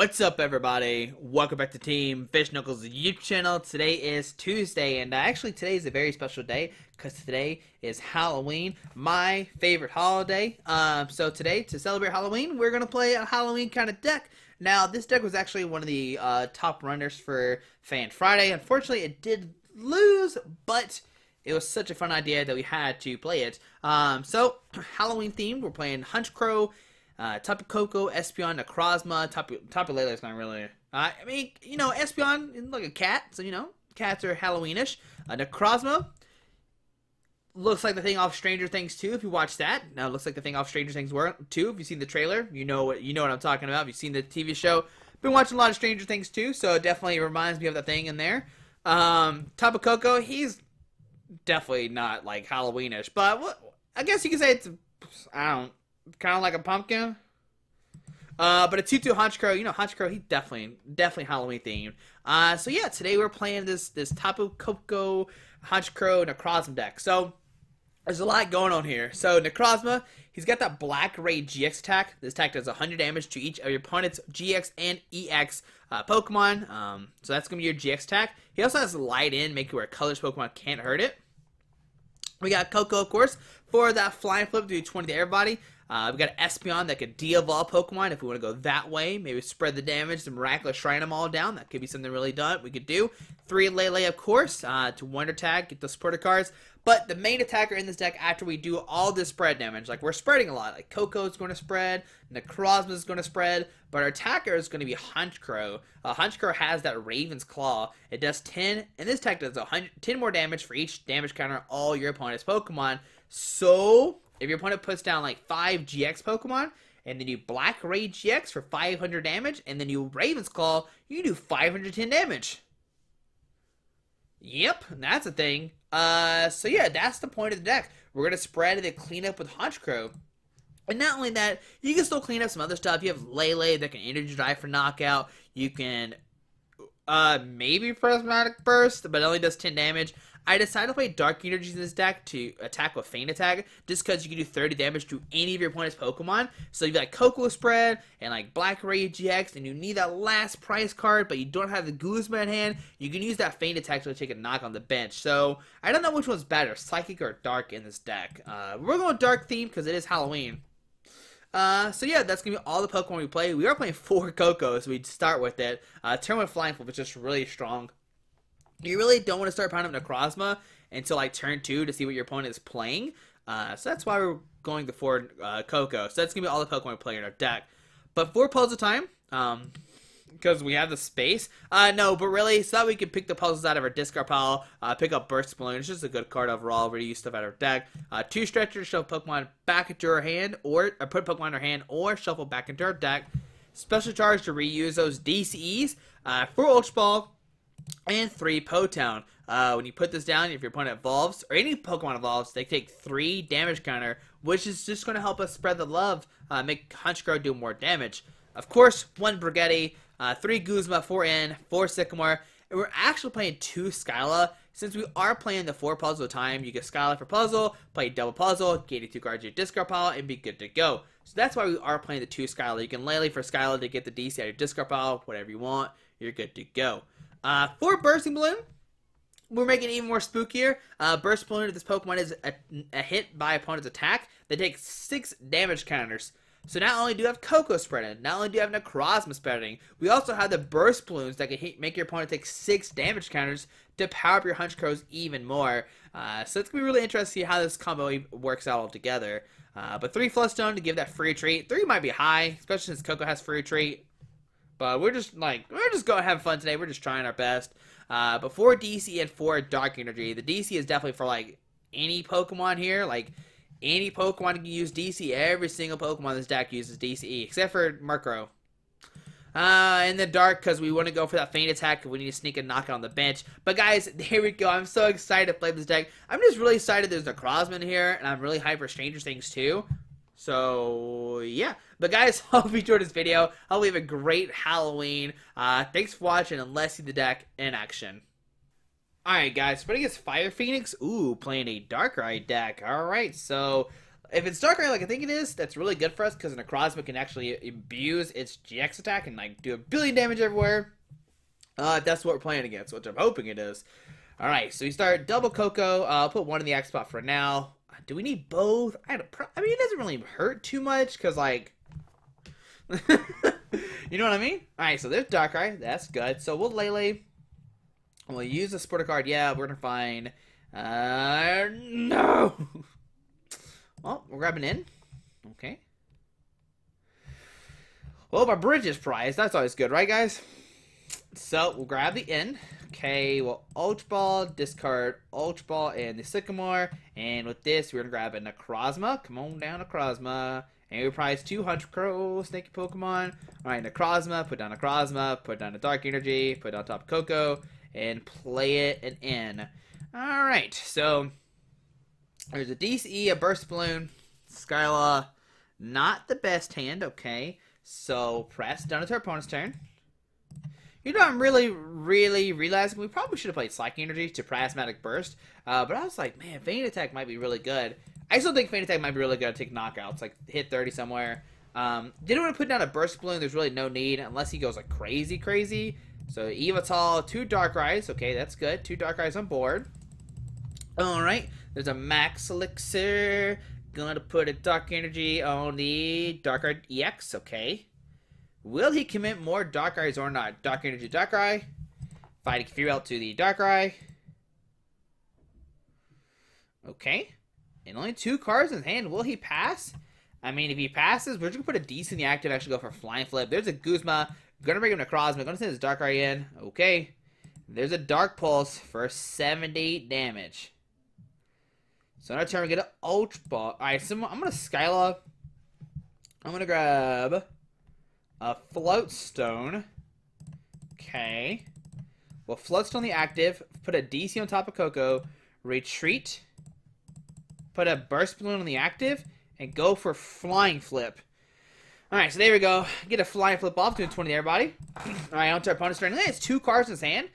What's up, everybody? Welcome back to Team FISHKNUCKLES YouTube channel. Today is Tuesday, and actually today is a very special day because today is Halloween, my favorite holiday. So today, to celebrate Halloween, we're gonna play a Halloween kind of deck. Now, this deck was actually one of the top runners for Fan Friday. Unfortunately, it did lose, but it was such a fun idea that we had to play it. So Halloween themed, we're playing Honchkrow, Tapu Koko, Espeon, Necrozma. Tapu Lele is not really. I mean, you know, Espeon is like a cat, so you know, cats are Halloweenish. Necrozma looks like the thing off Stranger Things 2. If you watch that, now it looks like the thing off Stranger Things 2. If you've seen the trailer, you know what I'm talking about. If you've seen the TV show, been watching a lot of Stranger Things 2, so it definitely reminds me of that thing in there. Tapu Koko, he's definitely not like Halloweenish, but I guess you could say it's kind of like a pumpkin. But a 2/2 Honchkrow, you know, Honchkrow, he's definitely Halloween themed. So yeah, today we're playing this Tapu Koko Honchkrow Necrozma deck. So there's a lot going on here. So Necrozma, he's got that Black Ray GX attack. This attack does 100 damage to each of your opponent's GX and EX Pokemon. So that's gonna be your GX attack. He also has Light In, make it where colorless Pokemon can't hurt it. We got Koko, of course, for that flying flip to do 20 to everybody. We got Espeon that could de-evolve Pokemon if we want to go that way. Maybe spread the damage, to miraculous shrine them all down. That could be something really done. We could do 3 Lele, of course, to Wonder Tag, get the supporter cards. But the main attacker in this deck, after we do all this spread damage, like we're spreading a lot. Like Koko's going to spread, Necrozma is going to spread, but our attacker is going to be Honchkrow. Honchkrow has that Raven's Claw. It does 10, and this attack does 10 more damage for each damage counter all your opponent's Pokemon. So if your opponent puts down like 5 GX Pokemon, and then you Black Ray GX for 500 damage, and then you Raven's Claw, you do 510 damage. Yep, that's a thing. So yeah, that's the point of the deck. We're going to spread and clean up with Honchkrow. And not only that, you can still clean up some other stuff. You have Lele that can Energy Drive for knockout. You can maybe Prismatic Burst, but it only does 10 damage. I decided to play Dark Energies in this deck to attack with Feint Attack, just because you can do 30 damage to any of your opponent's Pokemon. So you've got Koko spread and like Black Ray GX, and you need that last price card, but you don't have the Guzma in hand. You can use that Feint Attack to take a knock on the bench. So I don't know which one's better, Psychic or Dark in this deck. We're going Dark theme because it is Halloween. So yeah, that's going to be all the Pokemon we play. We are playing 4 Kokos, so we'd start with it. Turn 1 Flying Flip is just really strong. You really don't want to start pounding Necrozma until like turn 2 to see what your opponent is playing. So that's why we're going the 4 Koko. So that's going to be all the Pokemon we play in our deck. But for Puzzle Time, because we have the space, no, but really, so that we can pick the puzzles out of our discard pile, pick up Bursting Balloon. It's just a good card overall. Reuse stuff out of our deck. 2 Stretchers, shuffle Pokemon back into our hand, or put Pokemon in our hand, or shuffle back into our deck. Special Charge to reuse those DCEs. 4 Ultra Ball, and 3 Po-Town. When you put this down, if your opponent evolves, or any Pokemon evolves, they take 3 damage counter, which is just going to help us spread the love, make Honchkrow do more damage. Of course, 1 Brigette, 3 Guzma, 4 N, 4 Sycamore, and we're actually playing 2 Skyla. Since we are playing the 4 Puzzle of Time, you get Skyla for puzzle, play double puzzle, gain 2 cards in your discard pile, and be good to go. So that's why we are playing the 2 Skyla. You can Lele for Skyla to get the DC out of your discard pile, whatever you want, you're good to go. For Bursting Balloon, we're making it even more spookier. Bursting Balloon, if this Pokemon is a hit by opponent's attack, they take 6 damage counters. So not only do you have Koko spreading, not only do you have Necrozma spreading, we also have the Burst Balloons that can make your opponent take 6 damage counters to power up your Honchkrows even more. So it's going to be really interesting to see how this combo works out all together. But 3 Float Stone to give that free retreat. 3 might be high, especially since Koko has free retreat. But we're just going to have fun today. We're just trying our best. But 4 DC and 4 Dark Energy. The DC is definitely for like any Pokemon here. Like any Pokemon can use DC. Every single Pokemon in this deck uses DCE, except for Murkrow. And the Dark, because we want to go for that Feint Attack. We need to sneak and knock it on the bench. But guys, here we go. I'm so excited to play this deck. I'm just really excited there's Necrozma in here, and I'm really hyped for Stranger Things too. So yeah, but guys, hope you enjoyed this video. Hope you have a great Halloween. Thanks for watching, and let's see the deck in action. Alright guys, but I guess Fire Phoenix, playing a Darkrai deck. Alright, so If it's Darkrai like I think it is, that's really good for us because Necrozma can actually abuse its GX attack and like do a billion damage everywhere. If that's what we're playing against, which I'm hoping it is. Alright, so we start double Koko. I'll put one in the X spot for now. Do we need both? I mean, it doesn't really hurt too much because, like, you know what I mean? Alright, so there's Darkrai. That's good. So we'll Lele. We'll use the supporter card. Yeah, we're going to find... no! Well, we're grabbing in. Okay. Well, my bridge is prized. That's always good, right, guys? So, we'll grab the in. Okay, we'll Ultra Ball, discard Ultra Ball and the Sycamore. And with this, we're going to grab a Necrozma. Come on down, Necrozma. And we prize 2 Honchkrow Snaky Pokemon. Alright, Necrozma, put down Necrozma, put down a Dark Energy, put on top Koko, and play it an in. Alright, so there's a DCE, a Burst Balloon, Skyla. Not the best hand, okay. So, press down to our opponent's turn. You know, I'm really realizing we probably should have played Psychic Energy to Prismatic Burst. But I was like, man, Feint Attack might be really good. I still think Feint Attack might be really good to take knockouts, like hit 30 somewhere. Didn't want to put down a Burst Balloon. There's really no need unless he goes like crazy. So Evital, 2 Darkrai's. Okay, that's good. 2 Darkrai's on board. Alright, there's a Max Elixir. Gonna put a Dark Energy on the Darkrai EX. Okay. Will he commit more Darkrai's or not? Dark Energy Darkrai. Fighting Fury to the Darkrai. Okay. And only 2 cards in his hand. Will he pass? I mean, if he passes, we're just going to put a DC in the active. Actually go for Flying Flip. There's a Guzma. Gonna bring him to Necrozma. Gonna send his Darkrai in. Okay. There's a Dark Pulse for 70 damage. So on our turn, we get an Ultra Ball. Alright, so I'm going to Skyla. I'm going to grab a Float Stone. Okay. We'll Float Stone the active. Put a DC on top of Koko. Retreat. Put a Burst Balloon on the active. And go for Flying Flip. Alright, so there we go. Get a Flying Flip off. Doing 20 to everybody. Alright, on to our opponent's turn. He has 2 cards in his hand.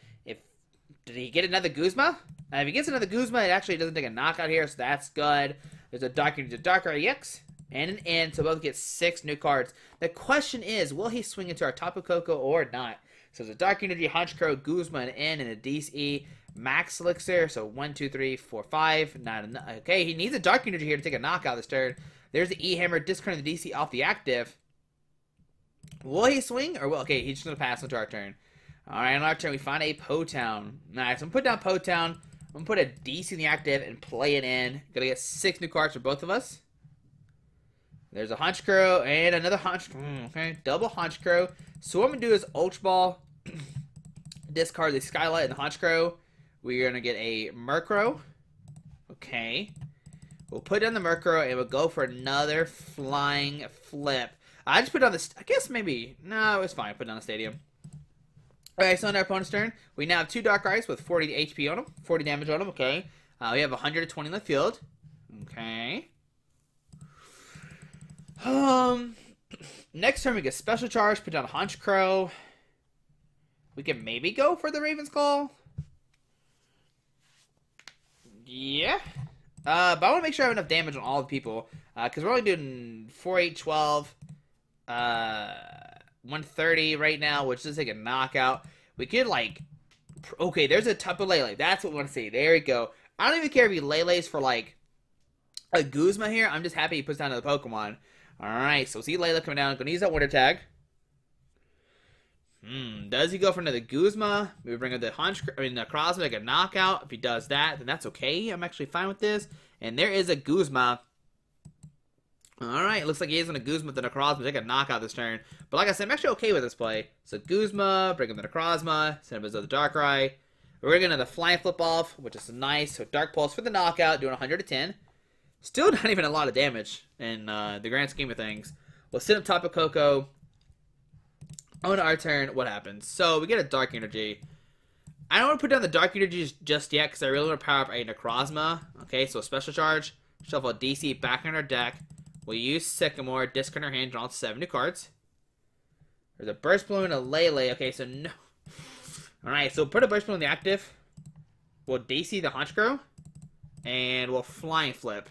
Did he get another Guzma? If he gets another Guzma, it actually doesn't take a knockout here, so that's good. There's a Darkrai EX. And an N, so we'll get 6 new cards. The question is, will he swing into our Tapu Koko or not? So there's a Dark Energy, Honchkrow, Guzma, an N, and a DCE, Max Elixir. So 1, 2, 3, 4, 5. Not enough. Okay, he needs a Dark Energy here to take a knockout this turn. There's the E-Hammer, discarding the DC off the active. Will he swing? Or will, okay, he's just going to pass into our turn. Alright, on our turn, we find a Po-Town. Nice, I'm going to put down Po-Town. I'm going to put a DC in the active and play it in. Going to get 6 new cards for both of us. There's a Honchkrow and another Honchkrow. Okay, double Honchkrow. So what I'm going to do is Ultra Ball, discard the Skyla and the Honchkrow. We're going to get a Murkrow. Okay. We'll put down the Murkrow and we'll go for another Flying Flip. I just put on this, I guess maybe, no, it's fine. Put down the Stadium. Alright, so on our opponent's turn, we now have 2 Darkrai's with 40 HP on them, 40 damage on them, okay. We have 120 in the field. Okay. Next turn we get Special Charge, put down Honchkrow. We can maybe go for the Raven's Claw. Yeah. But I want to make sure I have enough damage on all the people. Because we're only doing 4, 8, 12. 130 right now, which is like a knockout. We could like, okay, there's a Tapu Lele. That's what we want to see. There we go. I don't even care if he Lele's for like a Guzma here. I'm just happy he puts down to the Pokemon. All right, so see Lele coming down. Gonna use that Winter Tag. Does he go for another Guzma? Maybe bring up the Necrozma, like a knockout. If he does that, then that's okay. I'm actually fine with this. And there is a Guzma. Alright, looks like he is on a Guzma with the Necrozma. Take a knockout this turn. But like I said, I'm actually okay with this play. So Guzma, bring him the Necrozma, send him his other Darkrai. We're going to get another Flying Flip off, which is nice. So Dark Pulse for the knockout, doing 110. Still not even a lot of damage in the grand scheme of things. We'll sit up top of Koko. On our turn, what happens? So we get a Dark Energy. I don't want to put down the Dark Energies just yet because I really want to power up a Necrozma. Okay, so a Special Charge. Shuffle DC back in our deck. We'll use Sycamore, discard our hand, draw 7 new cards. There's a Burst Balloon, a Lele. Okay, so no. Alright, so put a Burst Balloon in the active. We'll DC the Honchkrow. And we'll Flying Flip.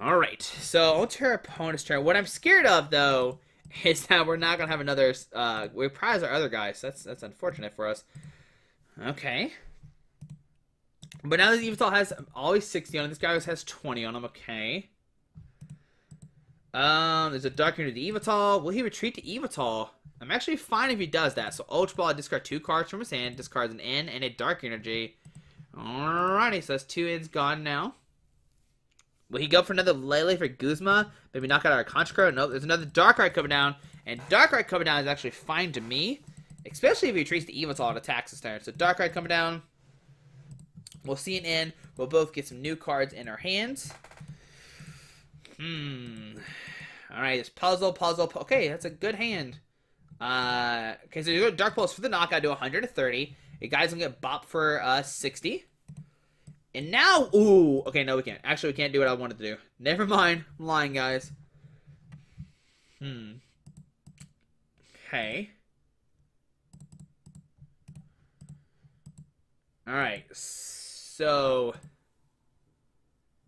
Alright, so on to our opponent's turn. What I'm scared of, though, is that we're not going to have another... we prize our other guys. That's unfortunate for us. Okay. But now this Evital has always 60 on him. This guy always has 20 on him. Okay. There's a Dark Energy to Evital. Will he retreat to Evital? I'm actually fine if he does that. So Ultra Ball, discard 2 cards from his hand. Discards an N and a Dark Energy. Alrighty, so that's 2 N's gone now. Will he go for another Lele for Guzma? Maybe knock out our Honchkrow? Nope, there's another Darkrai coming down. And Darkrai coming down is actually fine to me. Especially if he retreats to Evital and attacks this turn. So Darkrai coming down. We'll see an N. We'll both get some new cards in our hands. Alright, it's Puzzle. Okay, that's a good hand. Okay, so you go Dark Pulse for the knockout to 130. You guys will get Bop for 60. And now, ooh, okay, no, we can't. Actually, we can't do what I wanted to do. Never mind. I'm lying, guys. Okay. Alright, so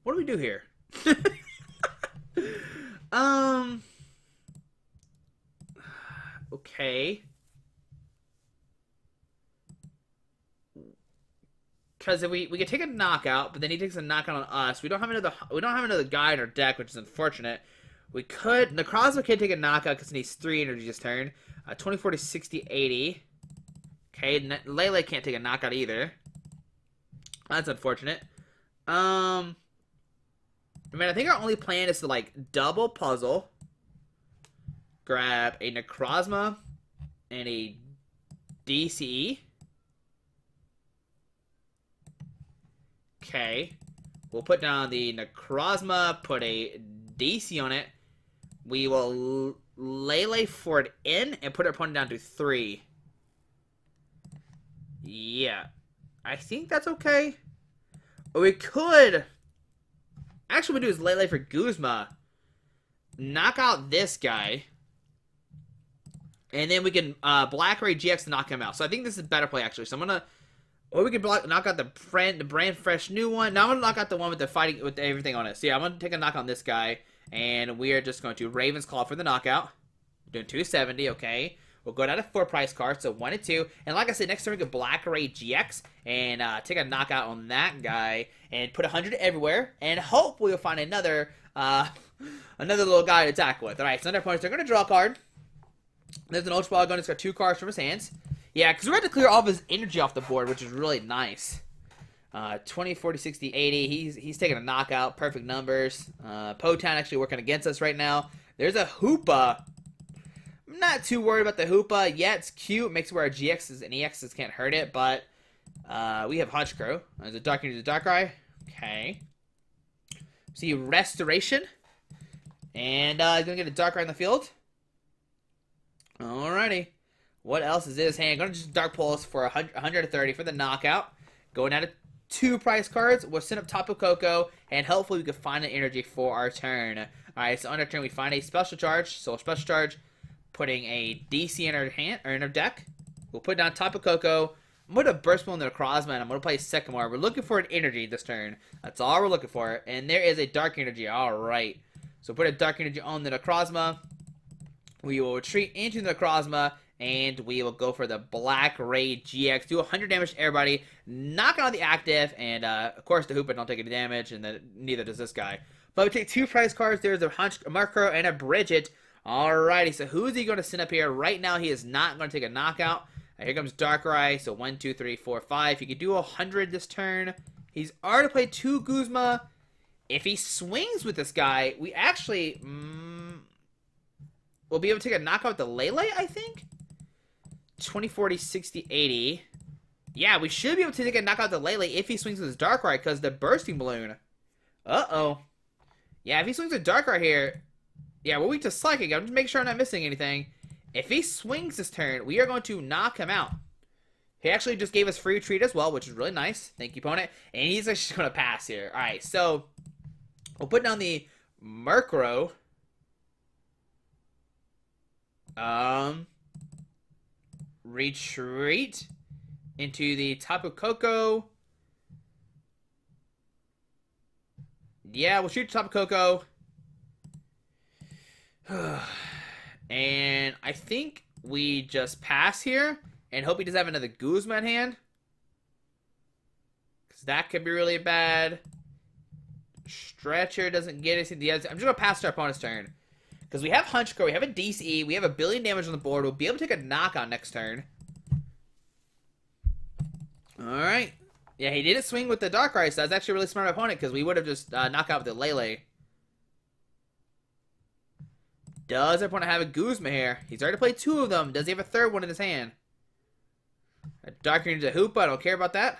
what do we do here? Okay. Because if we can take a knockout, but then he takes a knockout on us. We don't have another guy in our deck, which is unfortunate. We could Necrozma can take a knockout because he needs 3 energy this turn. 20, 40, 60, 80. Okay, Lele can't take a knockout either. That's unfortunate. I mean, I think our only plan is to like double puzzle, grab a Necrozma and a DCE. Okay, we'll put down the Necrozma, put a DC on it. We will Lele for it in and put our opponent down to 3. Yeah, I think that's okay. Or we could... Actually, what we do is Lele for Guzma. Knock out this guy. And then we can Darkrai GX to knock him out. So I think this is a better play, actually. So I'm going to... Or we can knock out the brand fresh new one. Now I'm going to knock out the one with the fighting, with everything on it. So yeah, I'm going to take a knock on this guy. And we are just going to Raven's Claw for the knockout. Doing 270, okay. We'll go down to 4 price cards, so 1 and 2. And like I said, next turn we get Darkrai GX and take a knockout on that guy and put 100 everywhere. And hope we'll find another little guy to attack with. All right, so under opponents, they're going to draw a card. There's an Ultra Ball going to discard 2 cards from his hands. Yeah, because we're going to clear all of his energy off the board, which is really nice. 20, 40, 60, 80. He's taking a knockout. Perfect numbers. Potown actually working against us right now. There's a Hoopa. I'm not too worried about the Hoopa. Yeah, it's cute. It makes it where our GXs and EXs can't hurt it, but we have Honchkrow. There's a Dark Energy to Darkrai. Okay. See Restoration. And he's going to get a Darkrai in the field. Alrighty. What else is in his hand? Going to just Dark Pulse for 130 for the knockout. Going out of 2 price cards. We'll send up Tapu Koko, and hopefully we can find an energy for our turn. Alright, so on our turn we find a Special Charge. So Special Charge, putting a DC in our hand or in our deck. We'll put down Tapu Koko. I'm going to Burst Balloon Necrozma, and I'm going to play Sycamore. We're looking for an energy this turn. That's all we're looking for. And there is a Dark Energy. Alright. So put a Dark Energy on the Necrozma. We will retreat into the Necrozma, and we will go for the Darkrai GX. Do 100 damage to everybody. Knock out the active, and of course the Hoopa don't take any damage, and neither does this guy. But we take 2 prize cards. There's a Murkrow and a Brigette. Alrighty, so who is he going to send up here? Right now, he is not going to take a knockout. Here comes Darkrai. So 1, 2, 3, 4, 5. He could do 100 this turn. He's already played 2 Guzma. If he swings with this guy, we actually will be able to take a knockout with the Lele, I think. 20, 40, 60, 80. Yeah, we should be able to take a knockout with the Lele if he swings with his Darkrai, because the Bursting Balloon. Uh-oh. Yeah, if he swings with Darkrai here, yeah, we're weak to Psychic. I'm just making sure I'm not missing anything. If he swings this turn, we are going to knock him out. He actually just gave us free retreat as well, which is really nice. Thank you, opponent. And he's actually going to pass here. All right, so we'll put down the Murkrow. Retreat into the Tapu Koko. Yeah, we'll shoot Tapu Koko. And I think we just pass here and hope he doesn't have another Guzma in hand. Because that could be really bad. Stretcher doesn't get anything. I'm just going to pass to our opponent's turn. Because we have Honchkrow, we have a DCE, we have 1 billion damage on the board. We'll be able to take a knockout next turn. Alright. Yeah, he didn't swing with the Darkrai, so that's actually a really smart opponent because we would have just knocked out with the Lele. Does our opponent have a Guzma here? He's already played 2 of them. Does he have a 3rd one in his hand? A Darkrai into a Hoopa. I don't care about that.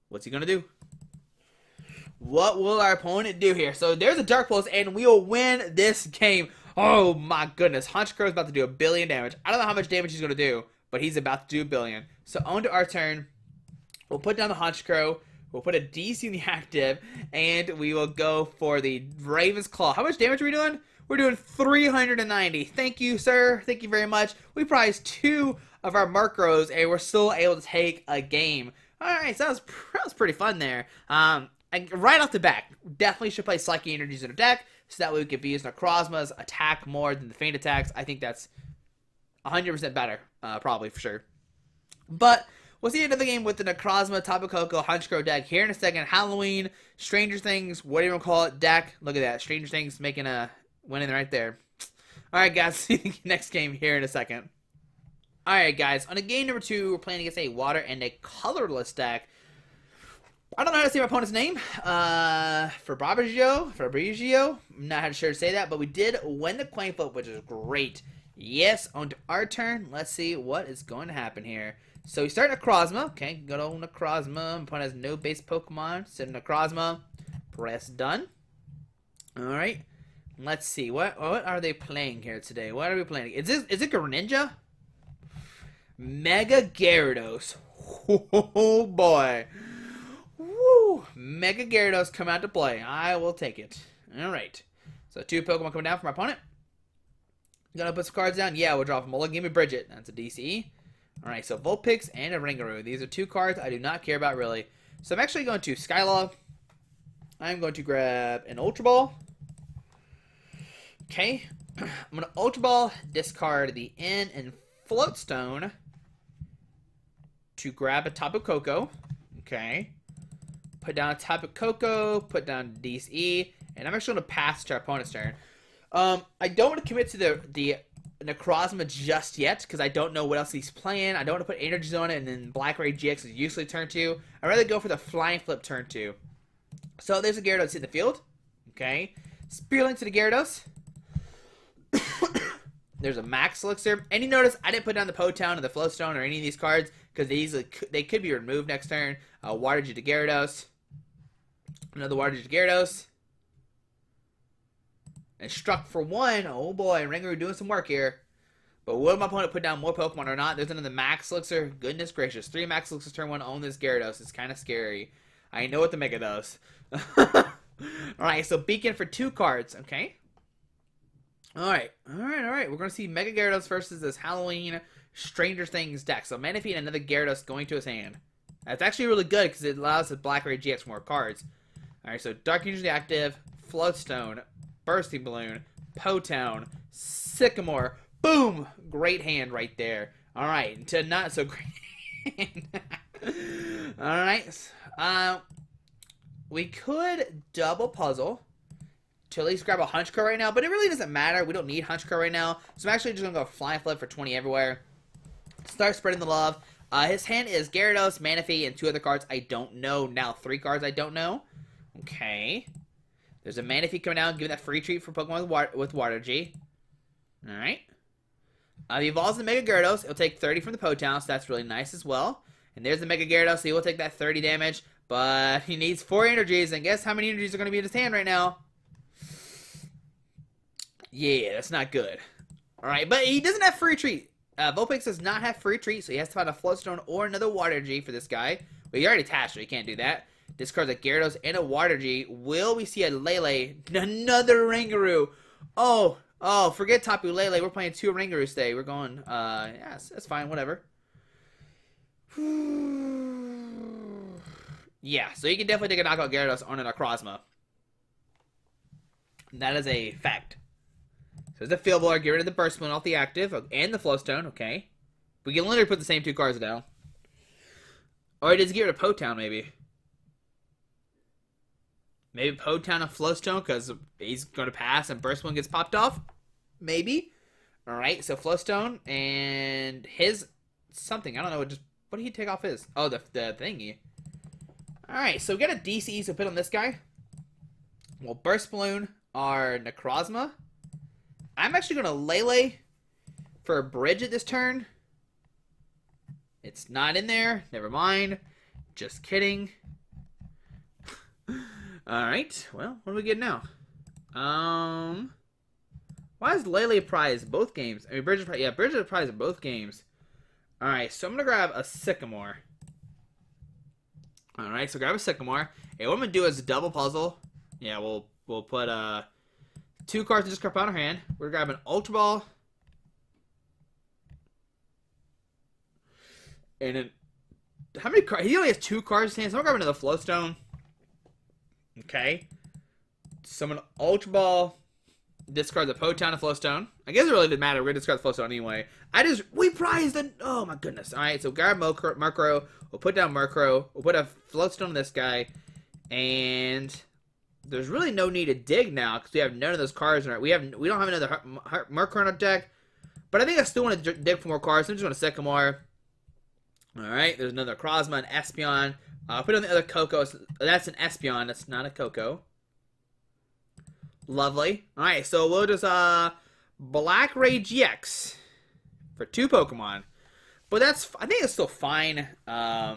What's he going to do? What will our opponent do here? So there's a Dark Pulse, and we will win this game. Oh my goodness. Honchkrow is about to do 1 billion damage. I don't know how much damage he's going to do, but he's about to do 1 billion. So on to our turn. We'll put down the Honchkrow. We'll put a DC in the active, and we will go for the Raven's Claw. How much damage are we doing? We're doing 390. Thank you, sir. Thank you very much. We prized 2 of our Murkrows, and we're still able to take a game. Alright, so that was pretty fun there. And right off the bat, definitely should play Psychic Energies in our deck, so that way we could be using Necrozma's attack more than the Feint attacks. I think that's 100% better, probably, for sure. But we'll see another game with the Necrozma, Tapu Koko, Honchkrow deck here in a second. Halloween, Stranger Things, whatever you want to call it, deck. Look at that. Stranger Things making a winning right there. Alright, guys. See you next game here in a second. Alright, guys. On a game number 2, we're playing against a Water and a Colorless deck. I don't know how to say my opponent's name. Fabrizio. I'm not sure to say that, but we did win the coin flip, which is great. Yes, on to our turn. Let's see what is going to happen here. So we start Necrozma. Okay, good old Necrozma. Opponent has no base Pokemon. So Necrozma. Press done. Alright. Let's see. What are they playing here today? What are we playing? Is it Greninja? Mega Gyarados. Oh boy. Woo! Mega Gyarados come out to play. I will take it. Alright. So 2 Pokemon coming down from my opponent. Gonna put some cards down. Yeah, we'll draw from Mulligan. Give me Brigette. That's a DCE. Alright, so Vulpix and a Ringaroo. These are 2 cards I do not care about, really. So I'm actually going to Skyla. I'm going to grab an Ultra Ball. Okay. I'm going to Ultra Ball, discard the N and Float Stone to grab a Tapu Koko. Okay. Put down a Tapu Koko, put down DCE, and I'm actually going to pass to our opponent's turn. I don't want to commit to the Necrozma just yet, because I don't know what else he's playing. I don't want to put energies on it, and then Darkrai GX is usually turn 2. I'd rather go for the Flying Flip turn 2. So there's a Gyarados in the field. Okay. Spearlink to the Gyarados. There's a Max Elixir. And you notice I didn't put down the Potown or the Float Stone or any of these cards, because they could be removed next turn. Water Jet to Gyarados. Another Water Jet to Gyarados. And struck for 1. Oh boy, Ringaroo doing some work here. But will my opponent put down more Pokemon or not? There's another Max Elixir. Goodness gracious. 3 Max Elixirs turn 1 on this Gyarados. It's kind of scary. I know what the Mega does. Alright, so Beacon for 2 cards. Okay. Alright. We're going to see Mega Gyarados versus this Halloween Stranger Things deck. So Manaphy and another Gyarados going to his hand. That's actually really good because it allows the Darkrai GX more cards. Alright, so Dark Usually Active, Float Stone, Bursting Balloon, Potown, Sycamore. Boom! Great hand right there. Alright, to not so great. Alright. We could double puzzle to at least grab a Honchkrow right now, but it really doesn't matter. We don't need Honchkrow right now. So I'm actually just going to go Flying Flip for 20 everywhere. Start spreading the love. His hand is Gyarados, Manaphy, and 2 other cards I don't know. Now 3 cards I don't know. Okay. There's a Manaphy coming out, giving that free treat for Pokemon with Water G. Alright. He evolves the Mega Gyarados. It'll take 30 from the Potown, so that's really nice as well. And there's the Mega Gyarados, so he will take that 30 damage. But he needs 4 energies, and guess how many energies are going to be in his hand right now? Yeah, that's not good. Alright, but he doesn't have free treat. Vulpix does not have free treat, so he has to find a Float Stone or another Water G for this guy. But he already attached, so he can't do that. Discards a Gyarados and a Water G. Will we see a Lele? Another Ringaroo. Oh, forget Tapu Lele. We're playing 2 Ringaroos today. We're going, yes, that's fine, whatever. Yeah, so you can definitely take a knockout Gyarados on a Necrozma. That is a fact. So there's a Field Blower, get rid of the Burst Balloon off the active, and the Float Stone, okay. We can literally put the same 2 cards down. Or does he get rid of Potown, maybe? Maybe Potown and Float Stone, because he's going to pass and Burst Balloon gets popped off? Maybe. Alright, so Float Stone, and his something, I don't know, what did he take off his? Oh, the thingy. Alright, so we got a DCE, so put on this guy. We'll Burst Balloon our Necrozma. I'm actually going to Lele for a Brigette this turn. It's not in there. Never mind. Just kidding. Alright, well, what do we get now? Why is Lele prize both games? I mean, Brigette prize in both games. Alright, so I'm going to grab a Sycamore. Alright, so grab a Sycamore. Hey, what I'm going to do is a double puzzle. Yeah, we'll put 2 cards in this card on our hand. We're going to grab an Ultra Ball. And then, how many cards? He only has 2 cards in his hand, so I'm going to grab another Float Stone. Okay. Summon Ultra Ball. Discard the Potown and Float Stone. I guess it really didn't matter. We're going to discard the Float Stone anyway. We prized the... Oh, my goodness. Alright, so grab Murkrow. We'll put down Murkrow. We'll put a Float Stone on this guy. And there's really no need to dig now because we have none of those cards. We don't have another Murkrow in our deck. But I think I still want to dig for more cards. So I'm just going to Sycamore. Alright, there's another Necrozma, an Espeon. Put on the other Koko. That's an Espeon. That's not a Koko. Lovely. Alright, so we'll just Darkrai GX for 2 Pokemon. But I think it's still fine. Yeah,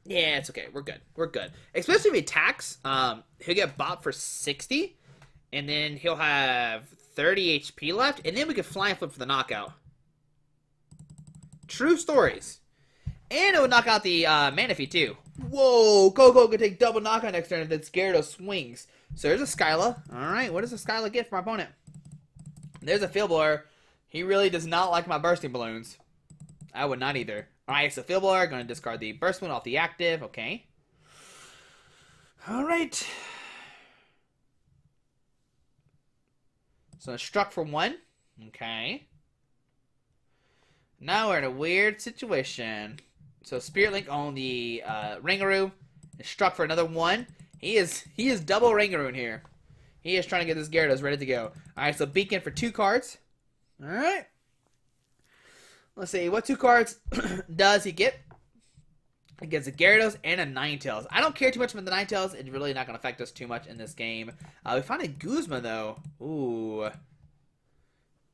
it's okay. We're good. We're good. Especially if he attacks, he'll get bopped for 60. And then he'll have 30 HP left. And then we can Flying Flip for the knockout. True stories. And it would knock out the Manaphy too. Whoa, Koko can take double knockout next turn if it's Gyarados swings. So there's a Skyla. Alright, what does a Skyla get for my opponent? There's a Field Blower. He really does not like my Bursting Balloons. I would not either. Alright, so Field Blower, going to discard the Burst Balloon off the active. Okay. Alright. So struck for 1. Okay. Now we're in a weird situation. So Spirit Link on the Ringaroo. Struck for another 1. He is double Ringaroo here. He is trying to get this Gyarados ready to go. Alright, so Beacon for 2 cards. Alright. Let's see, what 2 cards does he get? He gets a Gyarados and a Ninetales. I don't care too much about the Ninetales. It's really not going to affect us too much in this game. We find a Guzma, though. Ooh.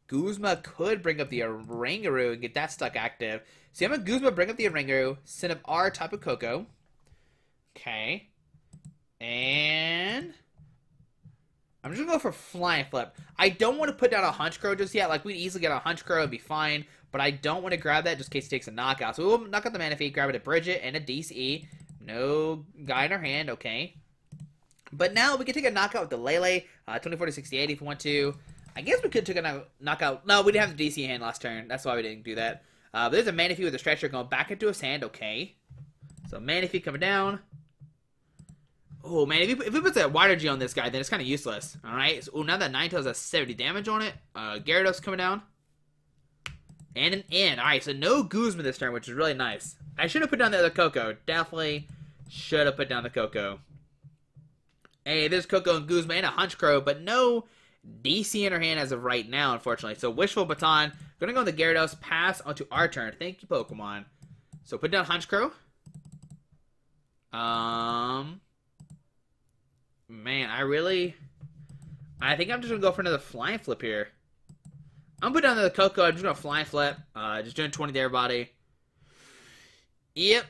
Guzma could bring up the Ringaroo and get that stuck active. So I'm going to Guzma, bring up the Ringaroo, send up our Tapu Koko. Okay. And I'm just going to go for Flying Flip. I don't want to put down a Honchkrow just yet. Like, we'd easily get a Honchkrow, it'd be fine. But I don't want to grab that just in case he takes a knockout. So we'll knock out the Manaphy, grab it a Brigette and a DCE. No guy in our hand, okay. But now we can take a knockout with the Lele, 24 to 68 if we want to. I guess we could take a knockout. No, we didn't have the DC hand last turn. That's why we didn't do that. But there's a Manaphy with a Stretcher going back into his hand. Okay. So Manaphy coming down. Oh, man. If we put that Water G on this guy, then it's kind of useless. Alright. So, now that Ninetales has 70 damage on it. Gyarados coming down. And an N. Alright, so no Guzma this turn, which is really nice. I should have put down the other Koko. Definitely should have put down the Koko. Hey, there's Koko and Guzma and a Honchkrow, but no DC in her hand as of right now, unfortunately. So Wishful Baton. Gonna go on the Gyarados. Pass onto our turn. Thank you, Pokemon. So put down Honchkrow. Man, I think I'm just gonna go for another Flying Flip here. I'm gonna put down the Koko. I'm just gonna Flying Flip. Just doing 20 to everybody. Yep.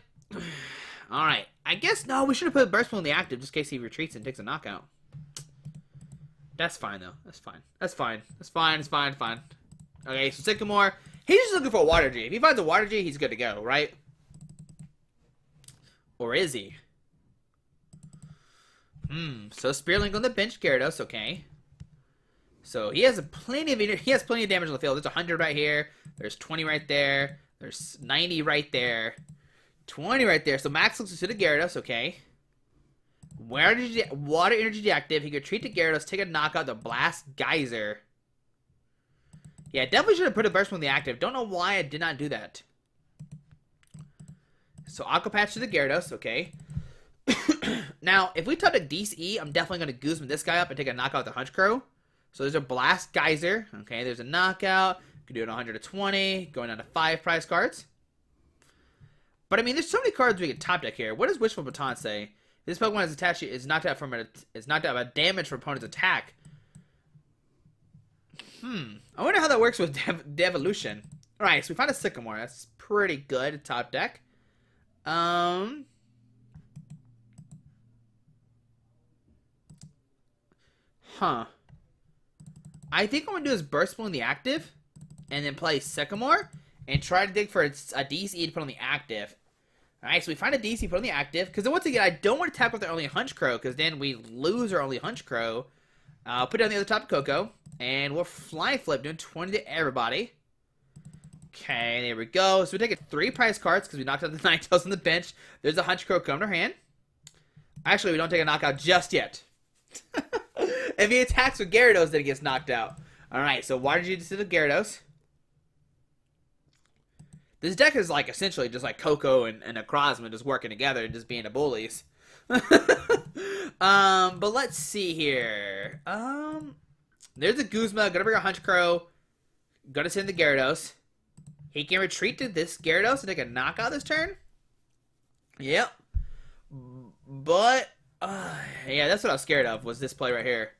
Alright. I guess, no, we should have put Burst Balloon in the active just in case he retreats and takes a knockout. That's fine, though. That's fine. That's fine. That's fine. It's fine. Fine. Okay, so Sycamore. He's just looking for a Water G. If he finds a Water G, he's good to go, right? Or is he? So Spirit Link on the bench, Gyarados, okay. So he has plenty of damage on the field. There's 100 right here. There's 20 right there. There's 90 right there. 20 right there. So Max looks to the Gyarados, okay. Water Energy deactive. He could treat the Gyarados, take a knockout, the Blast Geyser. Yeah, definitely should have put a Burst on the active. Don't know why I did not do that. So Aqua Patch to the Gyarados, okay. Now, if we type a DCE, I'm definitely going to Guzma this guy up and take a knockout with the Honchkrow. So there's a Blast Geyser. Okay, there's a knockout. You can do it 120, going down to 5 prize cards. But I mean, there's so many cards we can top deck here. What does Wishful Baton say? This Pokemon is attached is knocked out by damage from opponent's attack. I wonder how that works with Devolution. Alright, so we found a Sycamore. That's pretty good top deck. Huh. I think what I'm going to do is Burst Balloon the active, and then play Sycamore, and try to dig for a DC to put on the active. Alright, so we find a DC, put on the active, because once again, I don't want to tap with their only Honchkrow, because then we lose our only Honchkrow. I'll put it on the other top of Koko, and we'll Fly Flip, doing 20 to everybody. Okay, there we go. So we're taking 3 prize cards, because we knocked out the Ninetales on the bench. There's a Honchkrow coming to our hand. Actually, we don't take a knockout just yet. If he attacks with Gyarados, then he gets knocked out. Alright, so why did you do the Gyarados? This deck is like essentially just like Koko and Necrozma just working together and just being the bullies. But let's see here. There's a Guzma. Gonna bring a Honchkrow. Gonna send the Gyarados. He can retreat to this Gyarados and take a knockout this turn. Yep. But yeah, that's what I was scared of, was this play right here.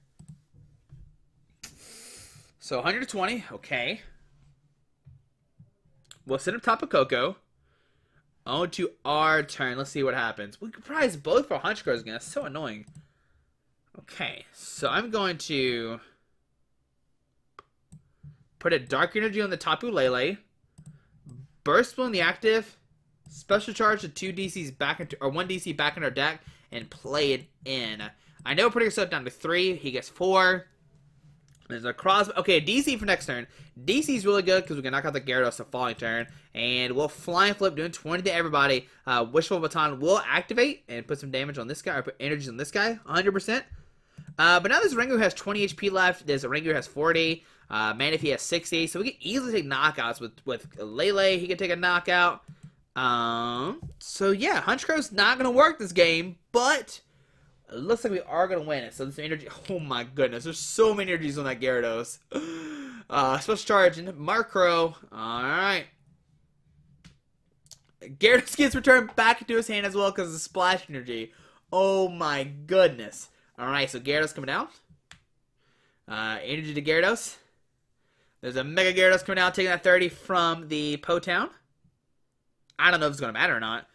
So 120, okay. We'll sit up top of Koko. On to our turn. Let's see what happens. We could prize both for Honchkrows again. That's so annoying. Okay, so I'm going to put a Dark Energy on the Tapu Lele. Burst Balloon the active. Special Charge the 2 DCs back into, or 1 DC back in our deck, and play it in. I know we're putting ourselves down to 3. He gets 4. There's a cross. Okay, DC for next turn. DC is really good because we can knock out the Gyarados the following turn. And we'll Fly Flip, doing 20 to everybody. Wishful Baton will activate and put some damage on this guy, or put energies on this guy, 100%. But now this Ringu has 20 HP left. There's a Ringu has 40. Manaphy has 60. So we can easily take knockouts with Lele. He can take a knockout. So yeah, Honchkrow's not going to work this game, but it looks like we are going to win it. So this energy, oh my goodness, there's so many energies on that Gyarados. Special Charge and Murkrow. Alright. Gyarados gets returned back into his hand as well because of the Splash Energy. Oh my goodness. Alright, so Gyarados coming out. Energy to Gyarados. There's a Mega Gyarados coming out, taking that 30 from the Po-Town. I don't know if it's going to matter or not.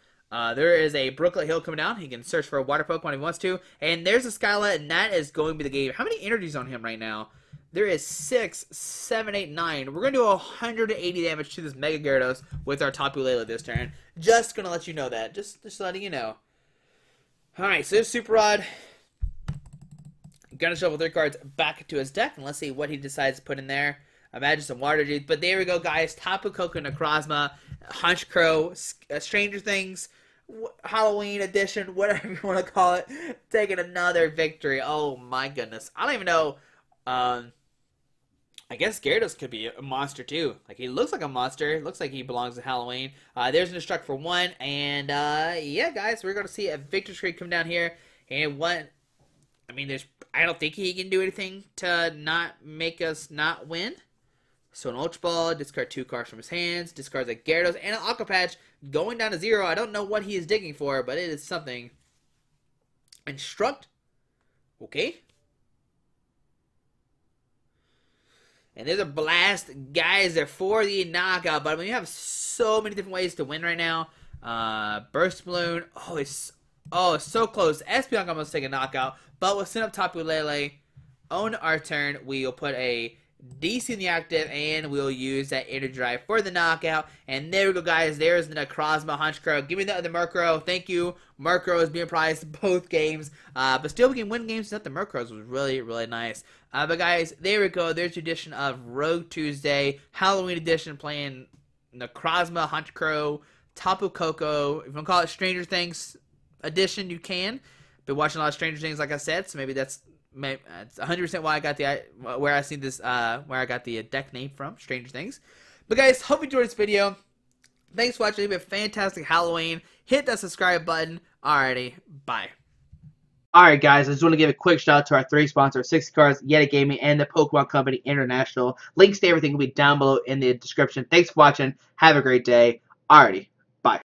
There is a Brooklet Hill coming down. He can search for a water Pokemon if he wants to. And there's a Skyla, and that is going to be the game. How many energies on him right now? There is 6, 7, 8, 9. We're going to do 180 damage to this Mega Gyarados with our Tapu Lele this turn. Just going to let you know that. Just letting you know. Alright, so there's Super Rod. Gonna shuffle 3 cards back into his deck, and let's see what he decides to put in there. Imagine some water juice. But there we go, guys. Tapu Koko, Necrozma, Honchkrow, Stranger Things, Halloween edition, whatever you want to call it, taking another victory. Oh my goodness. I don't even know. I guess Gyarados could be a monster too. Like, he looks like a monster. It looks like he belongs to Halloween. There's an Destruct for 1. And yeah, guys, we're going to see a victory streak come down here. And what... I mean, I don't think he can do anything to not make us not win. So an Ultra Ball, discard 2 cards from his hands, discards a Gyarados and an Aqua Patch, going down to 0. I don't know what he is digging for, but it is something. Instruct. Okay. And there's a Blast Geyser for the knockout. But I mean, you have so many different ways to win right now. Burst Balloon. Oh, it's so close. Espeon almost take a knockout. But we'll send up Tapu Lele. On our turn, we will put a DC in the active, and we'll use that Energy Drive for the knockout. And there we go, guys. There's the Necrozma Honchkrow. Give me the other Murkrow. Thank you. Murkrow is being prized both games. But still, we can win games without the Murkrows. Was really, really nice. But, guys, there we go. There's your edition of Rogue Tuesday. Halloween edition, playing Necrozma, Honchkrow, Tapu Koko. If you want to call it Stranger Things edition, you can. Been watching a lot of Stranger Things, like I said, so maybe that's 100% why I got where I seen this where I got the deck name from, Stranger Things. But guys, hope you enjoyed this video. Thanks for watching. Have a fantastic Halloween. Hit that subscribe button. Alrighty, bye. Alright guys, I just want to give a quick shout out to our 3 sponsors, 60 Cards, Yeti Gaming, and the Pokemon Company International. Links to everything will be down below in the description. Thanks for watching. Have a great day. Alrighty.